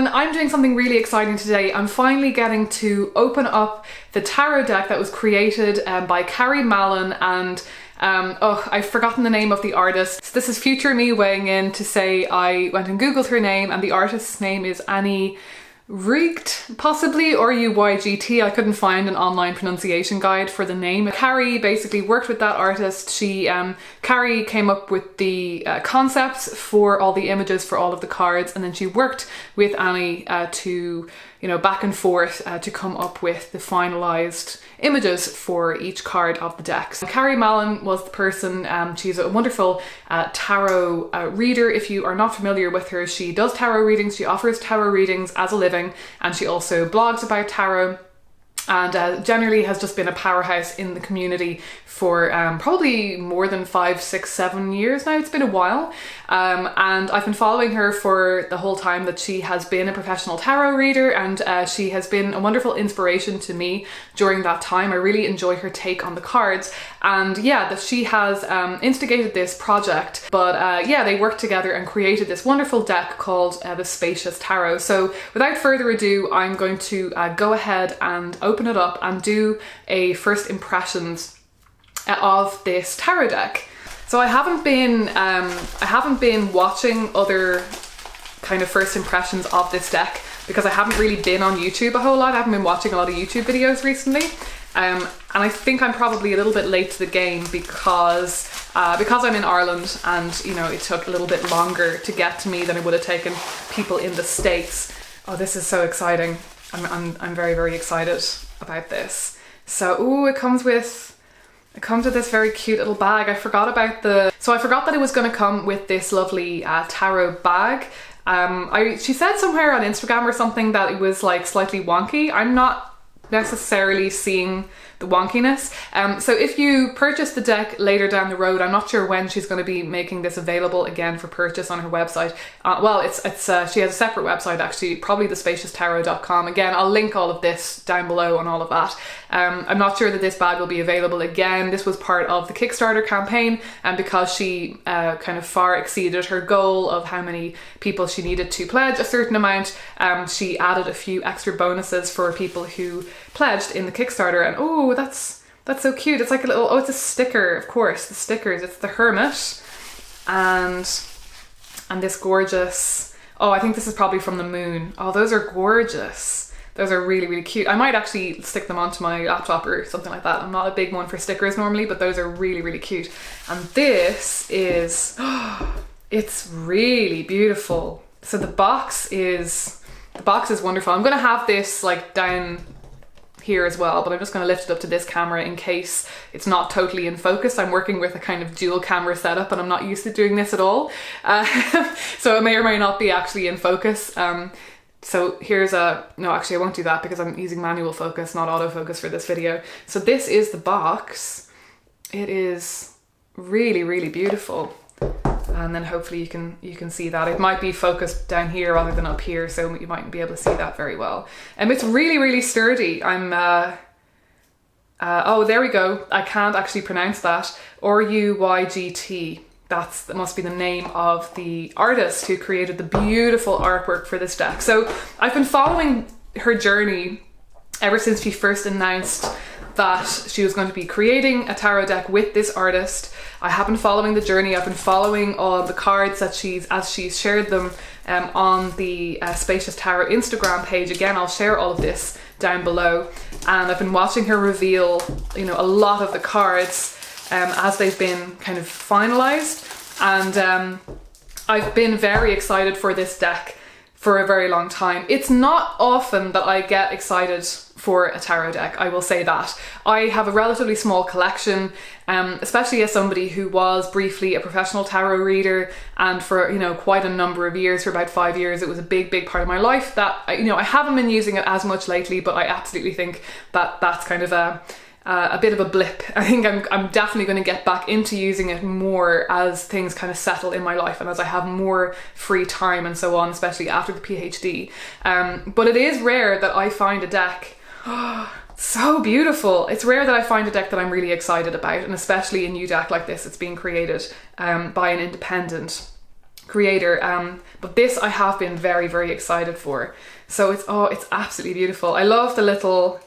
everyone, I'm doing something really exciting today. I'm finally getting to open up the tarot deck that was created by Carrie Mallon and I've forgotten the name of the artist. So this is future me weighing in to say I went and googled her name and the artist's name is Ruygt, possibly, or Ruygt. I couldn't find an online pronunciation guide for the name. Carrie basically worked with that artist. Carrie came up with the concepts for all the images for all of the cards, and then she worked with Annie to, back and forth to come up with the finalized images for each card of the deck. So Carrie Mallon was the person. She's a wonderful tarot reader. If you are not familiar with her, she does tarot readings. She offers tarot readings as a living, and she also blogs about tarot, and generally has just been a powerhouse in the community for probably more than 5, 6, 7 years now. It's been a while, and I've been following her for the whole time that she has been a professional tarot reader, and she has been a wonderful inspiration to me during that time. I really enjoy her take on the cards, and yeah, that she has instigated this project, but they worked together and created this wonderful deck called the Spacious Tarot. So without further ado, I'm going to go ahead and open it up and do a first impressions of this tarot deck. So I haven't been watching other kind of first impressions of this deck because I haven't really been on YouTube a whole lot. I haven't been watching a lot of YouTube videos recently, and I think I'm probably a little bit late to the game because I'm in Ireland, and it took a little bit longer to get to me than it would have taken people in the States. Oh, this is so exciting! I'm very, very excited about this. So it comes with this very cute little bag. I forgot that it was going to come with this lovely tarot bag. She said somewhere on Instagram or something that it was like slightly wonky. I'm not necessarily seeing the wonkiness. So if you purchase the deck later down the road, I'm not sure when she's going to be making this available again for purchase on her website. She has a separate website actually, probably thespacioustarot.com. Again, I'll link all of this down below and all of that. I'm not sure that this bag will be available again. This was part of the Kickstarter campaign, and because she kind of far exceeded her goal of how many people she needed to pledge a certain amount, she added a few extra bonuses for people who pledged in the Kickstarter. And that's so cute. It's like a little, it's a sticker, of course, the stickers. It's the Hermit and this gorgeous, I think this is probably from the moon. Oh, those are gorgeous. Those are really, really cute. I might actually stick them onto my laptop or something like that. I'm not a big one for stickers normally, but those are really, really cute. And this is, it's really beautiful. So the box is wonderful. I'm gonna have this like down here as well, but I'm just going to lift it up to this camera in case it's not totally in focus. I'm working with a kind of dual camera setup and I'm not used to doing this at all. So it may or may not be actually in focus. So here's no, actually I won't do that because I'm using manual focus, not autofocus for this video. So this is the box. It is really, really beautiful. And then hopefully you can see that. It might be focused down here rather than up here, so you mightn't be able to see that very well. It's really, really sturdy. There we go. I can't actually pronounce that. Ruygt. That must be the name of the artist who created the beautiful artwork for this deck. So I've been following her journey ever since she first announced that she was going to be creating a tarot deck with this artist. I have been following the journey. I've been following all the cards that as she's shared them on the Spacious Tarot Instagram page. Again, I'll share all of this down below. And I've been watching her reveal, a lot of the cards as they've been kind of finalized. And I've been very excited for this deck for a very long time. It's not often that I get excited for a tarot deck, I will say that. I have a relatively small collection, especially as somebody who was briefly a professional tarot reader, and for quite a number of years, for about 5 years, it was a big part of my life that I haven't been using it as much lately, but I absolutely think that that's kind of a bit of a blip. I think I'm definitely going to get back into using it more as things kind of settle in my life and as I have more free time and so on, especially after the PhD. But it is rare that I find a deck so beautiful. It's rare that I find a deck that I'm really excited about, and especially a new deck like this. It's being created by an independent creator. But this I have been very, very excited for. So it's absolutely beautiful. I love the little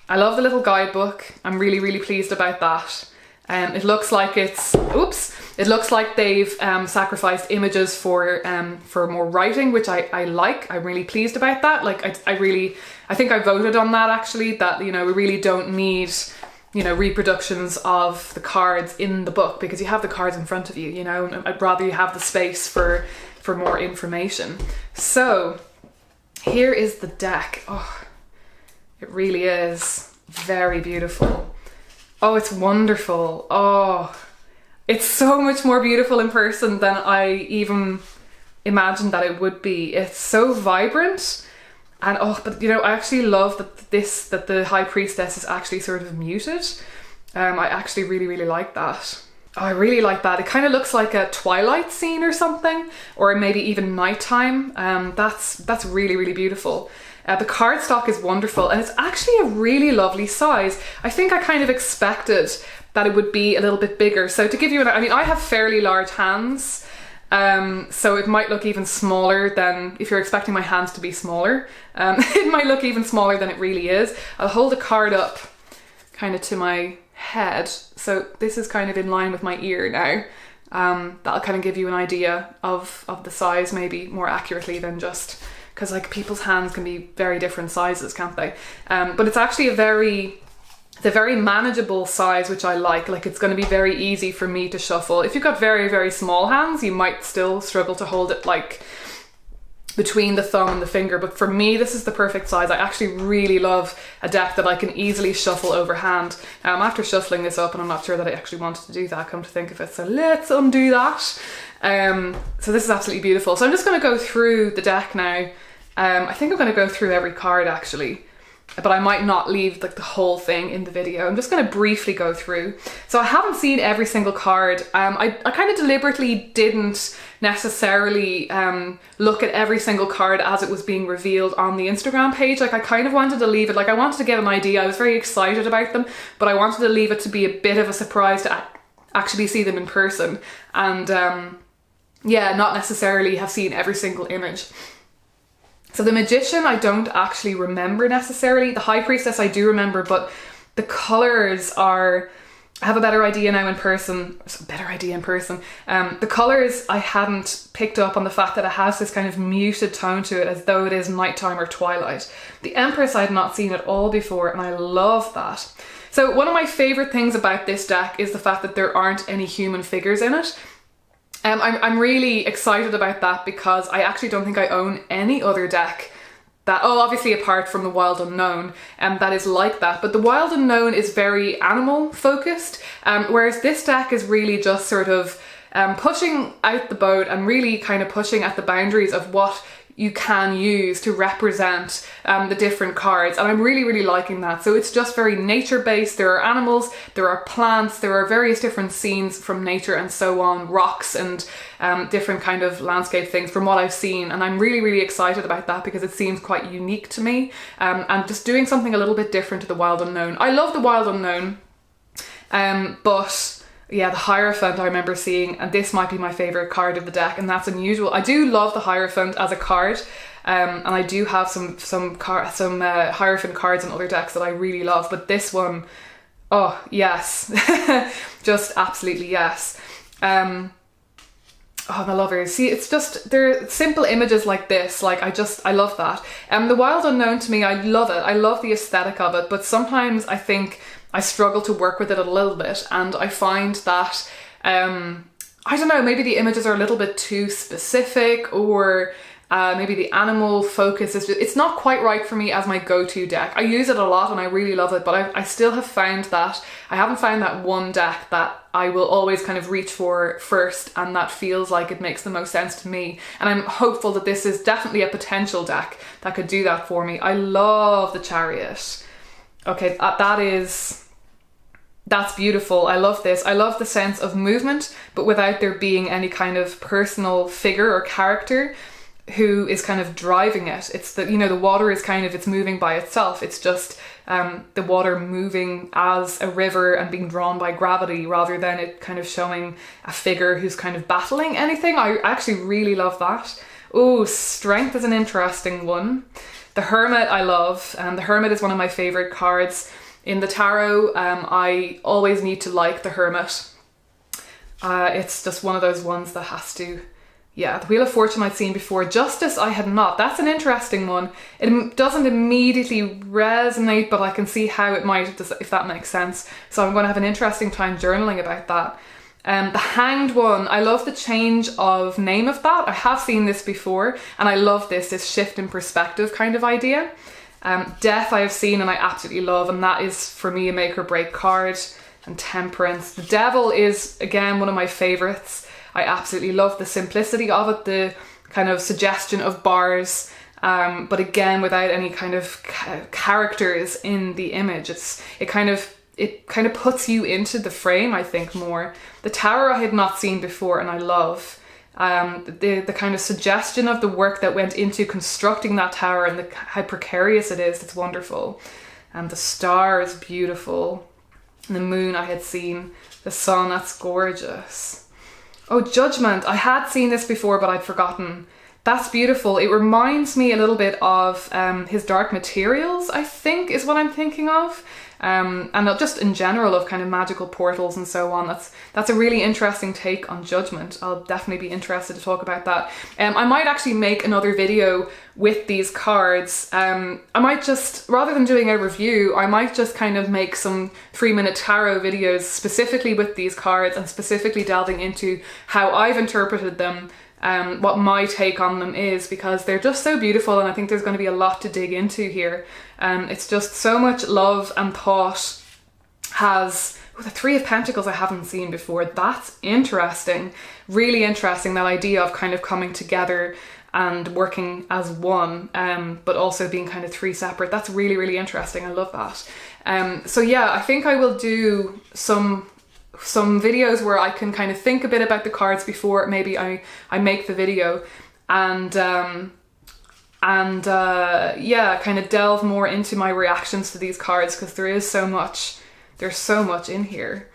guidebook. I'm really, really pleased about that. It looks like it looks like they've sacrificed images for more writing, which I like. I'm really pleased about that. Like I think I voted on that actually, that, you know, we really don't need, you know, reproductions of the cards in the book, because you have the cards in front of you, you know, and I'd rather you have the space for more information. So here is the deck. Oh, it really is very beautiful. Oh, it's wonderful. Oh, it's so much more beautiful in person than I even imagined that it would be. It's so vibrant. And but you know, I actually love that the High Priestess is actually sort of muted. I actually really, really like that. Oh, I really like that. It kind of looks like a twilight scene or something, or maybe even nighttime. That's really, really beautiful. The cardstock is wonderful, and it's actually a really lovely size. I think I kind of expected that it would be a little bit bigger. So to give you I mean, I have fairly large hands, so it might look even smaller than, if you're expecting my hands to be smaller, it might look even smaller than it really is. I'll hold a card up kind of to my head, so this is kind of in line with my ear now. That'll kind of give you an idea of the size maybe more accurately than just, because like people's hands can be very different sizes, can't they? But it's actually a very manageable size, which I like. Like, it's going to be very easy for me to shuffle. If you've got very, very small hands, you might still struggle to hold it like between the thumb and the finger. But for me, this is the perfect size. I actually really love a deck that I can easily shuffle overhand. After shuffling this up, and I'm not sure that I actually wanted to do that, come to think of it. So let's undo that. So this is absolutely beautiful. So I'm just going to go through the deck now. I think I'm going to go through every card actually, but I might not leave like the whole thing in the video. I'm just going to briefly go through. So I haven't seen every single card. I kind of deliberately didn't necessarily look at every single card as it was being revealed on the Instagram page. Like, I kind of wanted to leave it, like I wanted to get an idea. I was very excited about them, but I wanted to leave it to be a bit of a surprise to actually see them in person. And yeah, not necessarily have seen every single image. So the Magician, I don't actually remember necessarily. The High Priestess, I do remember, but the colours I have a better idea now in person. The colours, I hadn't picked up on the fact that it has this kind of muted tone to it, as though it is nighttime or twilight. The Empress, I had not seen at all before, and I love that. So one of my favourite things about this deck is the fact that there aren't any human figures in it. I'm really excited about that, because I actually don't think I own any other deck that, obviously apart from the Wild Unknown, that is like that. But the Wild Unknown is very animal focused, whereas this deck is really just sort of pushing out the boat and really kind of pushing at the boundaries of what you can use to represent the different cards, and I'm really, really liking that. So it's just very nature based. There are animals, there are plants, there are various different scenes from nature and so on, rocks and different kind of landscape things from what I've seen, and I'm really, really excited about that because it seems quite unique to me, and just doing something a little bit different to the Wild Unknown. I love the Wild Unknown, but yeah, the Hierophant I remember seeing, and this might be my favourite card of the deck, and that's unusual. I do love the Hierophant as a card, and I do have some Hierophant cards in other decks that I really love, but this one, oh yes, just absolutely yes. Oh, my lovers, see, it's just, they're simple images like this, like I love that. The Wild Unknown, to me, I love it. I love the aesthetic of it, but sometimes I think I struggle to work with it a little bit, and I find that, I don't know, maybe the images are a little bit too specific, or maybe the animal focus is just, it's not quite right for me as my go-to deck. I use it a lot and I really love it, but I still have found that I haven't found that one deck that I will always kind of reach for first, and that feels like it makes the most sense to me. And I'm hopeful that this is definitely a potential deck that could do that for me. I love the Chariot. Okay, that's beautiful. I love this. I love the sense of movement, but without there being any kind of personal figure or character. who is kind of driving it. It's that, you know, the water is kind of, it's moving by itself. It's just the water moving as a river and being drawn by gravity, rather than it kind of showing a figure who's kind of battling anything. I actually really love that. Oh, Strength is an interesting one. The Hermit I love. The Hermit is one of my favorite cards in the tarot. I always need to like the Hermit. It's just one of those ones that has to... Yeah, the Wheel of Fortune I'd seen before. Justice I had not. That's an interesting one. It doesn't immediately resonate, but I can see how it might, if that makes sense. So I'm going to have an interesting time journaling about that. The Hanged one, I love the change of name of that. I have seen this before, and I love this shift in perspective kind of idea. Death I have seen and I absolutely love, and that is for me a make or break card. And Temperance. The Devil is, again, one of my favourites. I absolutely love the simplicity of it, the kind of suggestion of bars, but again, without any kind of characters in the image. It kind of puts you into the frame, I think, more. The Tower I had not seen before, and I love the kind of suggestion of the work that went into constructing that tower, and how precarious it is. It's wonderful. And the Star is beautiful. And the Moon I had seen. The Sun, that's gorgeous. Oh, Judgment. I had seen this before, but I'd forgotten. That's beautiful. It reminds me a little bit of his Dark Materials, I think, is what I'm thinking of. And just in general of kind of magical portals and so on. That's a really interesting take on Judgment. I'll definitely be interested to talk about that. I might actually make another video with these cards. I might just, rather than doing a review, I might just kind of make some 3-minute tarot videos specifically with these cards, and specifically delving into how I've interpreted them, what my take on them is, because they're just so beautiful, and I think there's going to be a lot to dig into here. It's just so much love and thought has... Oh, the Three of Pentacles I haven't seen before. That's interesting. Really interesting, that idea of kind of coming together and working as one, but also being kind of three separate. That's really, really interesting. I love that. So yeah, I think I will do some videos where I can kind of think a bit about the cards before maybe I make the video, and yeah, kind of delve more into my reactions to these cards, because there's so much in here.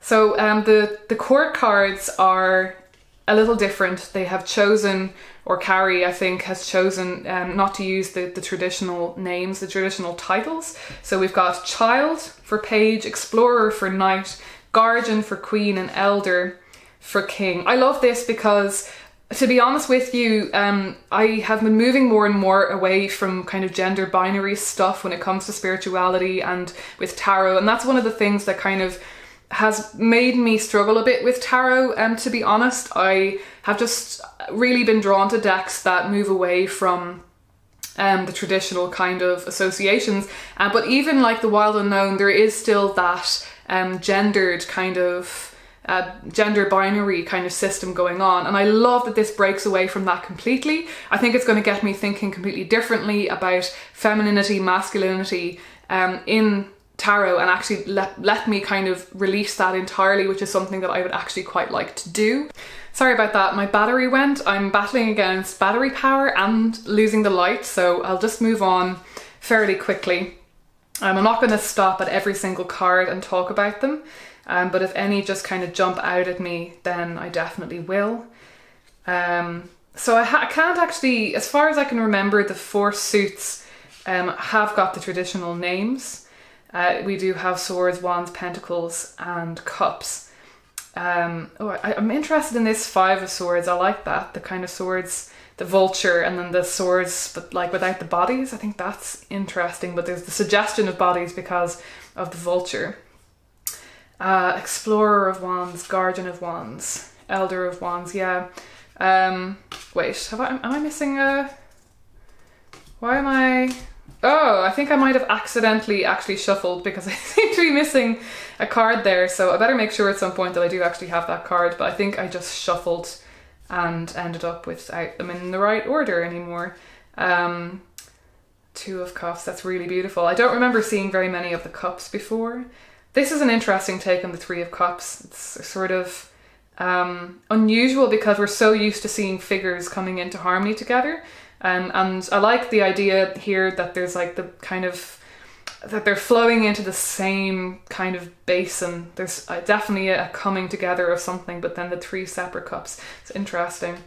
So the court cards are a little different. They have chosen, or Carrie, I think, has chosen not to use the traditional names, the traditional titles. So we've got Child for Page, Explorer for Knight, Guardian for Queen, and Elder for King. I love this because, to be honest with you, I have been moving more and more away from kind of gender binary stuff when it comes to spirituality and with tarot. And that's one of the things that kind of has made me struggle a bit with tarot. To be honest, I have just really been drawn to decks that move away from the traditional kind of associations. But even like the Wild Unknown, there is still that gendered kind of gender binary kind of system going on, and I love that this breaks away from that completely. I think it's going to get me thinking completely differently about femininity, masculinity in tarot, and actually let me kind of release that entirely, which is something that I would actually quite like to do. Sorry about that, my battery went. I'm battling against battery power and losing the light, so I'll just move on fairly quickly. I'm not going to stop at every single card and talk about them. But if any just kind of jump out at me, then I definitely will. So I can't actually, as far as I can remember, the 4 suits have got the traditional names. We do have Swords, Wands, Pentacles, and Cups. I'm interested in this 5 of Swords. I like that. The kind of swords, the vulture, and then the swords, but like without the bodies. I think that's interesting, but there's the suggestion of bodies because of the vulture. Explorer of Wands, Guardian of Wands, Elder of Wands, yeah. Wait, am I missing why am I... Oh, I think I might have accidentally actually shuffled, because I seem to be missing a card there, so I better make sure at some point that I do actually have that card, but I think I just shuffled and ended up without them in the right order anymore. 2 of Cups, that's really beautiful. I don't remember seeing very many of the Cups before. This is an interesting take on the 3 of Cups. It's sort of unusual because we're so used to seeing figures coming into harmony together. And I like the idea here that there's like the kind of, that they're flowing into the same kind of basin. There's definitely a coming together of something, but then the 3 separate cups. It's interesting.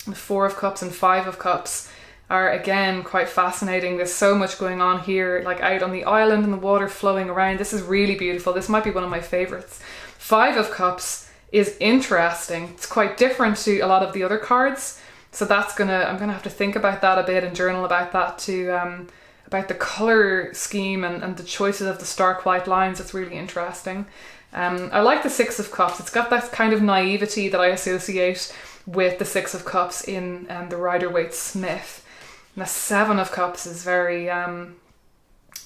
The 4 of Cups and 5 of Cups are again quite fascinating. There's so much going on here, like out on the island and the water flowing around. This is really beautiful. This might be one of my favorites. 5 of Cups is interesting. It's quite different to a lot of the other cards. So I'm gonna have to think about that a bit and journal about that too. About the color scheme and the choices of the stark white lines. It's really interesting. I like the 6 of Cups. It's got that kind of naivety that I associate with the 6 of Cups in the Rider-Waite-Smith. And the 7 of Cups is very,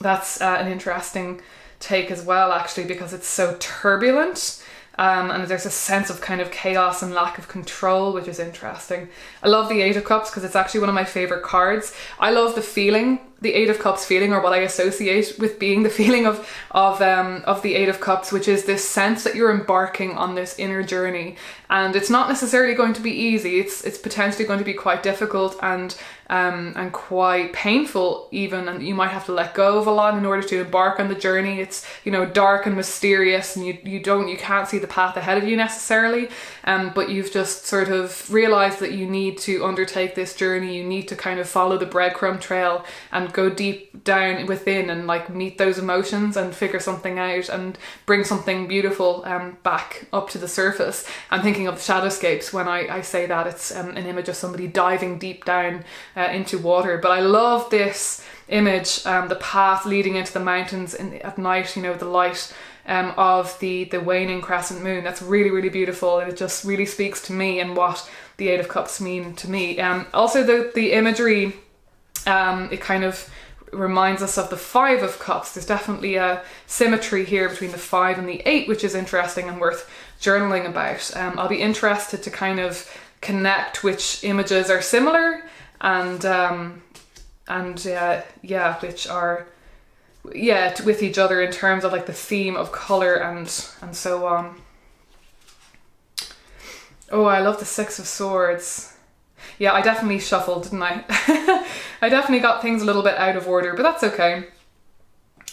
that's an interesting take as well, actually, because it's so turbulent. And there's a sense of kind of chaos and lack of control, which is interesting. I love the 8 of Cups because it's actually one of my favorite cards. I love the feeling, the 8 of Cups feeling, or what I associate with being the feeling of the 8 of Cups, which is this sense that you're embarking on this inner journey, and it's not necessarily going to be easy. It's potentially going to be quite difficult and quite painful even, and you might have to let go of a lot in order to embark on the journey. It's, you know, dark and mysterious, and you can't see the path ahead of you necessarily, but you've just sort of realized that you need to undertake this journey. You need to kind of follow the breadcrumb trail and go deep down within and like meet those emotions and figure something out and bring something beautiful back up to the surface. I'm thinking of the shadowscapes when I say that. It's an image of somebody diving deep down into water. But I love this image, the path leading into the mountains at night, you know, the light of the waning crescent moon. That's really, really beautiful, and it just really speaks to me and what the 8 of Cups mean to me. Also the imagery, it kind of reminds us of the 5 of Cups. There's definitely a symmetry here between the 5 and the 8, which is interesting and worth journaling about. I'll be interested to kind of connect which images are similar and which are with each other in terms of like the theme of color and so on. Oh, I love the 6 of Swords. Yeah, I definitely shuffled, didn't I? I definitely got things a little bit out of order, but that's okay.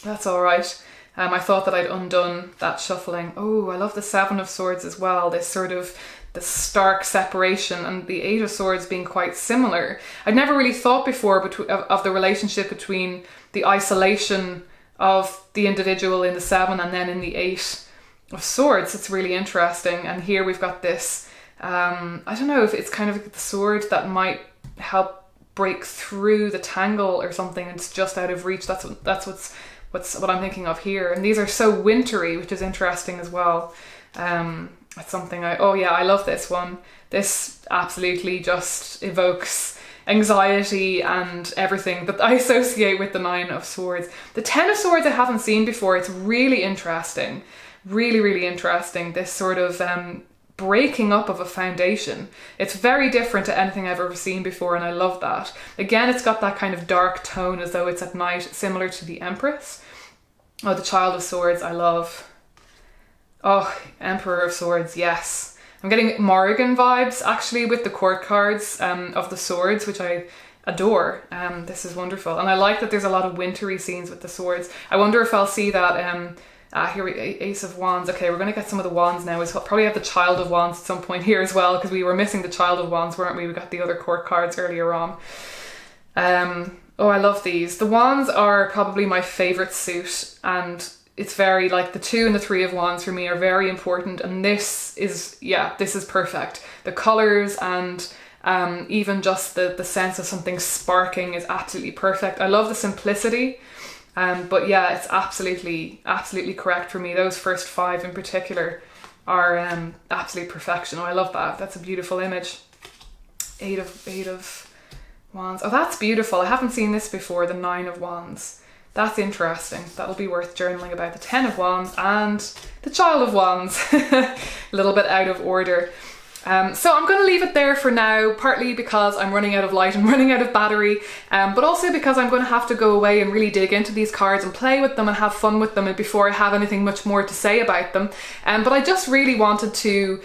That's all right. I thought that I'd undone that shuffling. Oh, I love the 7 of Swords as well. This sort of the stark separation, and the 8 of Swords being quite similar. I'd never really thought before of the relationship between the isolation of the individual in the 7 and then in the 8 of Swords. It's really interesting. And here we've got this, I don't know if it's kind of the sword that might help break through the tangle or something. It's just out of reach. That's what I'm thinking of here. And these are so wintry, which is interesting as well. It's something I love this one. This absolutely just evokes anxiety and everything that I associate with the 9 of Swords. The 10 of Swords I haven't seen before. It's really interesting. Really, really interesting. This sort of breaking up of a foundation. It's very different to anything I've ever seen before, and I love that. Again, it's got that kind of dark tone as though it's at night, similar to the Empress. Oh, the Child of Swords, I love. Oh, Emperor of Swords, yes. I'm getting Morrigan vibes actually with the court cards of the swords, which I adore. This is wonderful. And I like that there's a lot of wintry scenes with the swords. I wonder if I'll see that, here Ace of Wands. Okay, we're going to get some of the wands now. We'll probably have the Child of Wands at some point here as well, because we were missing the Child of Wands, weren't we? We got the other court cards earlier on. Oh, I love these. The wands are probably my favourite suit, and it's very, like, the 2 and the 3 of Wands for me are very important, and this is perfect. The colours and even just the sense of something sparking is absolutely perfect. I love the simplicity, but yeah, it's absolutely correct for me. Those first 5 in particular are absolute perfection. Oh, I love that. That's a beautiful image. 8 of Wands. Oh, that's beautiful. I haven't seen this before, the 9 of Wands. That's interesting. That'll be worth journaling about. The 10 of Wands and the Child of Wands. A little bit out of order. So I'm going to leave it there for now, partly because I'm running out of light and running out of battery, but also because I'm going to have to go away and really dig into these cards and play with them and have fun with them before I have anything much more to say about them. But I just really wanted to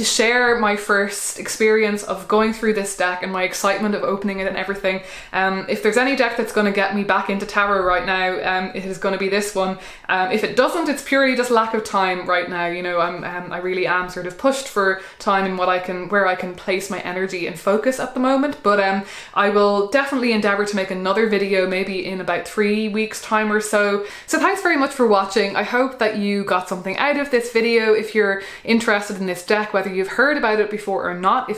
share my first experience of going through this deck and my excitement of opening it and everything. If there's any deck that's going to get me back into tarot right now, it is going to be this one. If it doesn't, it's purely just lack of time right now. You know, I really am sort of pushed for time and where I can place my energy and focus at the moment, but I will definitely endeavour to make another video maybe in about 3 weeks time or so. So thanks very much for watching. I hope that you got something out of this video. If you're interested in this deck, whether you've heard about it before or not,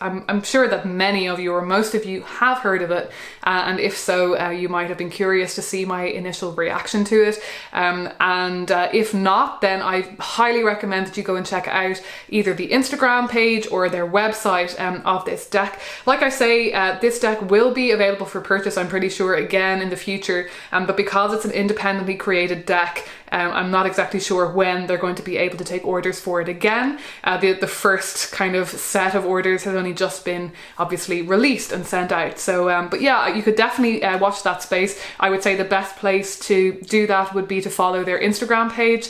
I'm sure that many of you or most of you have heard of it, and if so, you might have been curious to see my initial reaction to it, and if not, then I highly recommend that you go and check out either the Instagram page or their website of this deck. Like I say, this deck will be available for purchase, I'm pretty sure, again in the future, but because it's an independently created deck, I'm not exactly sure when they're going to be able to take orders for it again. The first kind of set of orders has only just been obviously released and sent out. So, but yeah, you could definitely watch that space. I would say the best place to do that would be to follow their Instagram page.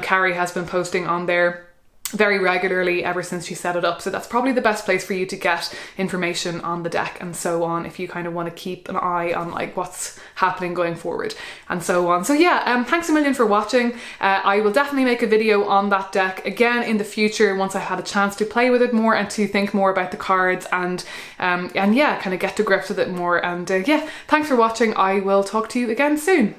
Carrie has been posting on there very regularly ever since she set it up, so that's probably the best place for you to get information on the deck and so on, if you kind of want to keep an eye on like what's happening going forward and so on. So yeah, thanks a million for watching. I will definitely make a video on that deck again in the future once I had a chance to play with it more and to think more about the cards and yeah, kind of get to grips with it more. And yeah, thanks for watching. I will talk to you again soon.